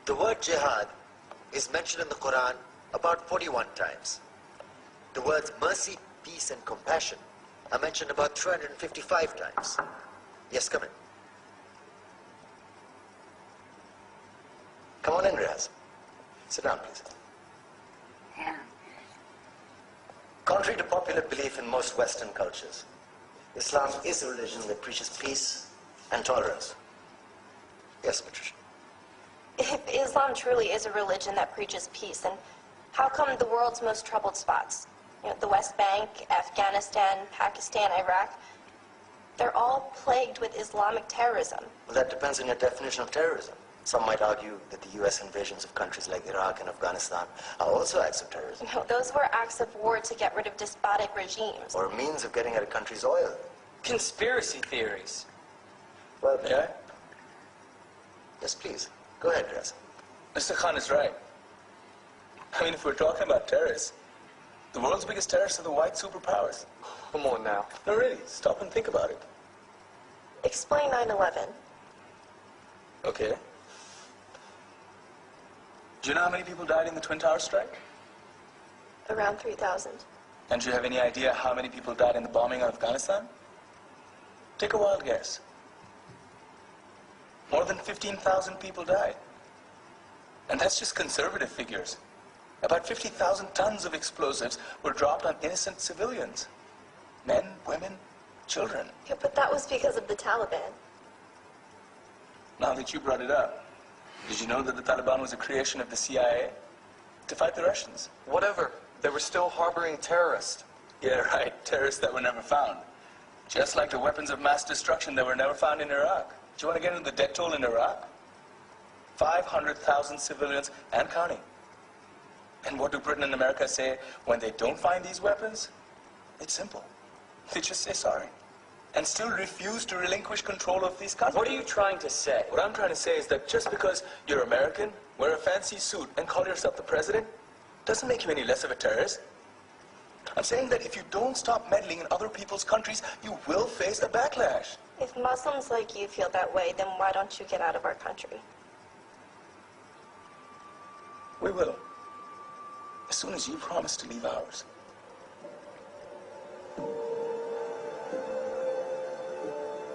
The word jihad is mentioned in the Quran about 41 times. The words mercy, peace, and compassion are mentioned about 355 times. Yes, come in. Come on in, Riaz. Sit down, please. Yeah. Contrary to popular belief in most Western cultures, Islam is a religion that preaches peace and tolerance. Yes, Patricia. If Islam truly is a religion that preaches peace, then how come the world's most troubled spots, the West Bank, Afghanistan, Pakistan, Iraq, they're all plagued with Islamic terrorism? Well, that depends on your definition of terrorism. Some might argue that the U.S. invasions of countries like Iraq and Afghanistan are also acts of terrorism. No, those were acts of war to get rid of despotic regimes. Or a means of getting at a country's oil. Conspiracy theories. Well, Yeah? Yes, please. Go ahead, Riaz. Mr. Khan is right. I mean, if we're talking about terrorists, the world's biggest terrorists are the white superpowers. Come on now. No, really, stop and think about it. Explain 9/11. Okay. Do you know how many people died in the Twin Towers strike? Around 3,000. And do you have any idea how many people died in the bombing of Afghanistan? Take a wild guess. More than 15,000 people died. And that's just conservative figures. About 50,000 tons of explosives were dropped on innocent civilians. Men, women, children. Yeah, but that was because of the Taliban. Now that you brought it up, did you know that the Taliban was a creation of the CIA to fight the Russians? Whatever. They were still harboring terrorists. Yeah, right. Terrorists that were never found. Just like the weapons of mass destruction that were never found in Iraq. Do you want to get into the death toll in Iraq? 500,000 civilians and counting. And what do Britain and America say when they don't find these weapons? It's simple. They just say sorry. And still refuse to relinquish control of these countries. What are you trying to say? What I'm trying to say is that just because you're American, wear a fancy suit, and call yourself the president, doesn't make you any less of a terrorist. I'm saying that if you don't stop meddling in other people's countries, you will face a backlash. If Muslims like you feel that way, then why don't you get out of our country? We will. As soon as you promise to leave ours.